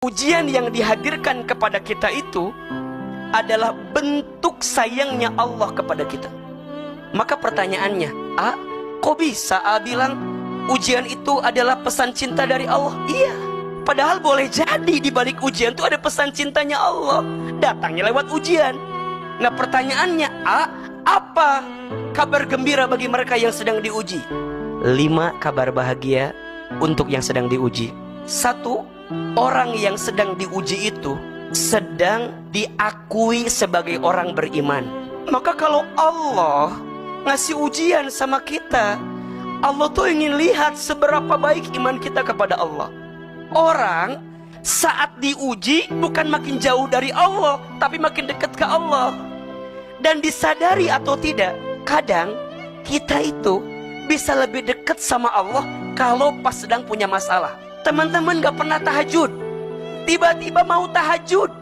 Ujian yang dihadirkan kepada kita itu adalah bentuk sayangnya Allah kepada kita. Maka pertanyaannya, kok bisa bilang ujian itu adalah pesan cinta dari Allah? Iya, padahal boleh jadi di balik ujian itu ada pesan cintanya Allah, datangnya lewat ujian. Nah pertanyaannya, apa kabar gembira bagi mereka yang sedang diuji? 5 kabar bahagia untuk yang sedang diuji. 1, orang yang sedang diuji itu sedang diakui sebagai orang beriman. Maka kalau Allah ngasih ujian sama kita, Allah tuh ingin lihat seberapa baik iman kita kepada Allah. Orang saat diuji bukan makin jauh dari Allah, tapi makin dekat ke Allah. Dan disadari atau tidak, kadang kita itu bisa lebih dekat sama Allah kalau pas sedang punya masalah. Teman-teman gak pernah tahajud, tiba-tiba mau tahajud.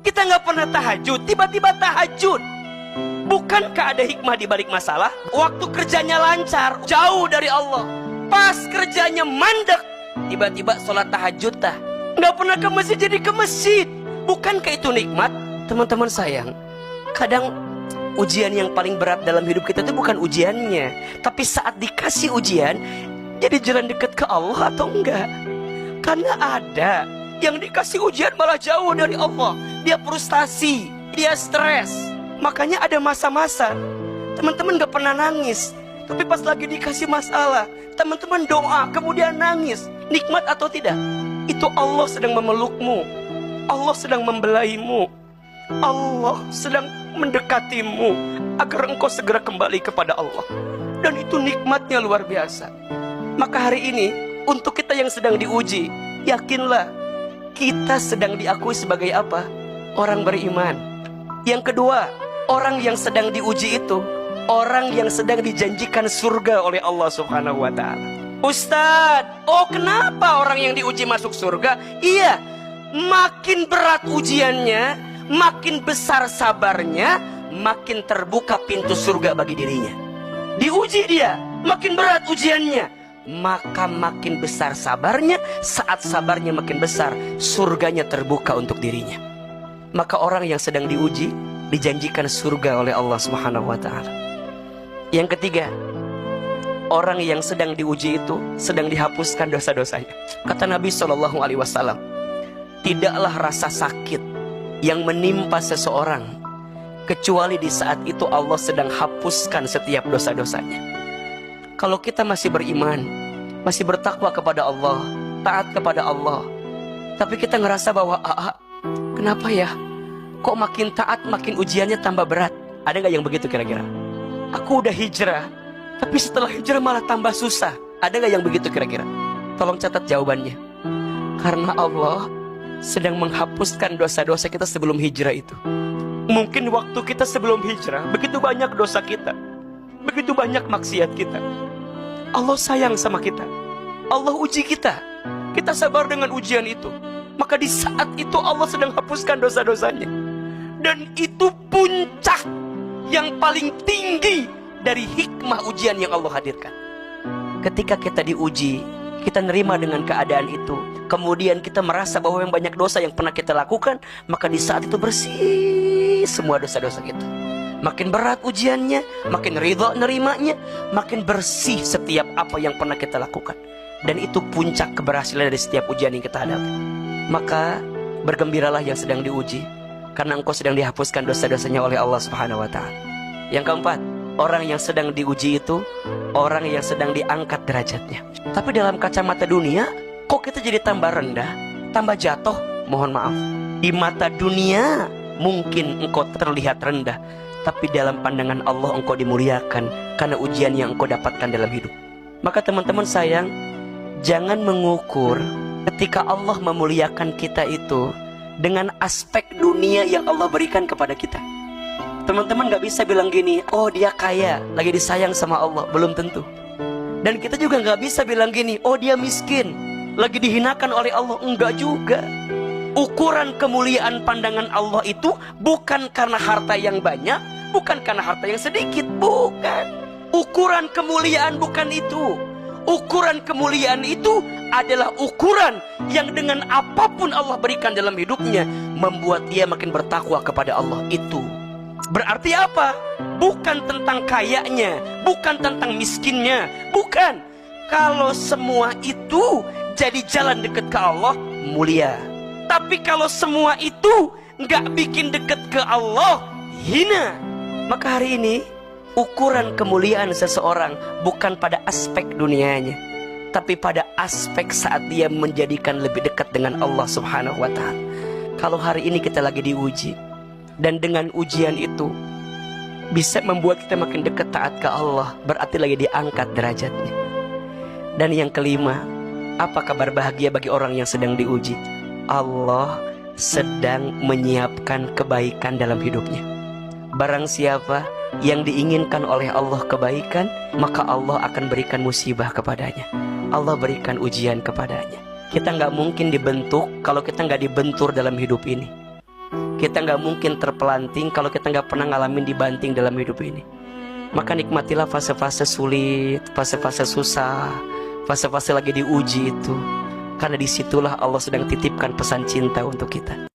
Kita gak pernah tahajud, tiba-tiba tahajud. Bukankah ada hikmah di balik masalah? Waktu kerjanya lancar, jauh dari Allah. Pas kerjanya mandek, tiba-tiba sholat tahajud dah. Gak pernah ke masjid jadi ke masjid. Bukankah itu nikmat? Teman-teman sayang, kadang ujian yang paling berat dalam hidup kita itu bukan ujiannya, tapi saat dikasih ujian, jadi jalan dekat ke Allah atau enggak. Karena ada yang dikasih ujian malah jauh dari Allah. Dia frustasi, dia stres. Makanya ada masa-masa teman-teman gak pernah nangis, tapi pas lagi dikasih masalah, teman-teman doa kemudian nangis. Nikmat atau tidak? Itu Allah sedang memelukmu, Allah sedang membelaimu, Allah sedang mendekatimu agar engkau segera kembali kepada Allah. Dan itu nikmatnya luar biasa. Maka hari ini untuk kita yang sedang diuji, yakinlah kita sedang diakui sebagai apa? Orang beriman. Yang kedua, orang yang sedang diuji itu orang yang sedang dijanjikan surga oleh Allah Subhanahu wa ta'ala. Ustadz, kenapa orang yang diuji masuk surga? Iya, makin berat ujiannya, makin besar sabarnya, makin terbuka pintu surga bagi dirinya. Diuji dia, makin berat ujiannya, maka makin besar sabarnya. Saat sabarnya makin besar, surganya terbuka untuk dirinya. Maka orang yang sedang diuji dijanjikan surga oleh Allah Subhanahu wa ta'ala. Yang ketiga, orang yang sedang diuji itu sedang dihapuskan dosa-dosanya. Kata Nabi SAW, tidaklah rasa sakit yang menimpa seseorang kecuali di saat itu Allah sedang hapuskan setiap dosa-dosanya. Kalau kita masih beriman, masih bertakwa kepada Allah, taat kepada Allah, tapi kita ngerasa bahwa kenapa ya, kok makin taat makin ujiannya tambah berat? Ada gak yang begitu kira-kira? Aku udah hijrah, tapi setelah hijrah malah tambah susah. Ada gak yang begitu kira-kira? Tolong catat jawabannya. Karena Allah sedang menghapuskan dosa-dosa kita sebelum hijrah itu. Mungkin waktu kita sebelum hijrah begitu banyak dosa kita, begitu banyak maksiat kita. Allah sayang sama kita, Allah uji kita, kita sabar dengan ujian itu. Maka di saat itu Allah sedang hapuskan dosa-dosanya. Dan itu puncak yang paling tinggi dari hikmah ujian yang Allah hadirkan. Ketika kita diuji, kita nerima dengan keadaan itu, kemudian kita merasa bahwa yang banyak dosa yang pernah kita lakukan, maka di saat itu bersih semua dosa-dosa kita. Makin berat ujiannya, makin ridha nerimanya, makin bersih setiap apa yang pernah kita lakukan. Dan itu puncak keberhasilan dari setiap ujian yang kita hadapi. Maka bergembiralah yang sedang diuji, karena engkau sedang dihapuskan dosa-dosanya oleh Allah Subhanahu wa ta'ala. Yang keempat, orang yang sedang diuji itu orang yang sedang diangkat derajatnya. Tapi dalam kacamata dunia, kok kita jadi tambah rendah, tambah jatuh? Mohon maaf, di mata dunia mungkin engkau terlihat rendah, tapi dalam pandangan Allah engkau dimuliakan karena ujian yang engkau dapatkan dalam hidup. Maka teman-teman sayang, jangan mengukur ketika Allah memuliakan kita itu dengan aspek dunia yang Allah berikan kepada kita. Teman-teman gak bisa bilang gini, oh dia kaya, lagi disayang sama Allah. Belum tentu. Dan kita juga gak bisa bilang gini, oh dia miskin, lagi dihinakan oleh Allah. Enggak juga. Ukuran kemuliaan pandangan Allah itu bukan karena harta yang banyak, bukan karena harta yang sedikit. Bukan. Ukuran kemuliaan bukan itu. Ukuran kemuliaan itu adalah ukuran yang dengan apapun Allah berikan dalam hidupnya membuat dia makin bertakwa kepada Allah. Itu berarti apa? Bukan tentang kayanya, bukan tentang miskinnya, bukan. Kalau semua itu jadi jalan dekat ke Allah, mulia. Tapi kalau semua itu nggak bikin dekat ke Allah, hina. Maka hari ini ukuran kemuliaan seseorang bukan pada aspek dunianya, tapi pada aspek saat dia menjadikan lebih dekat dengan Allah Subhanahu wa ta'ala. Kalau hari ini kita lagi diuji, dan dengan ujian itu bisa membuat kita makin dekat taat ke Allah, berarti lagi diangkat derajatnya. Dan yang kelima, apa kabar bahagia bagi orang yang sedang diuji? Allah sedang menyiapkan kebaikan dalam hidupnya. Barang siapa yang diinginkan oleh Allah kebaikan, maka Allah akan berikan musibah kepadanya. Allah berikan ujian kepadanya. Kita nggak mungkin dibentuk kalau kita nggak dibentur dalam hidup ini. Kita nggak mungkin terpelanting kalau kita nggak pernah ngalamin dibanting dalam hidup ini. Maka nikmatilah fase-fase sulit, fase-fase susah, fase-fase lagi diuji itu. Karena disitulah Allah sedang titipkan pesan cinta untuk kita.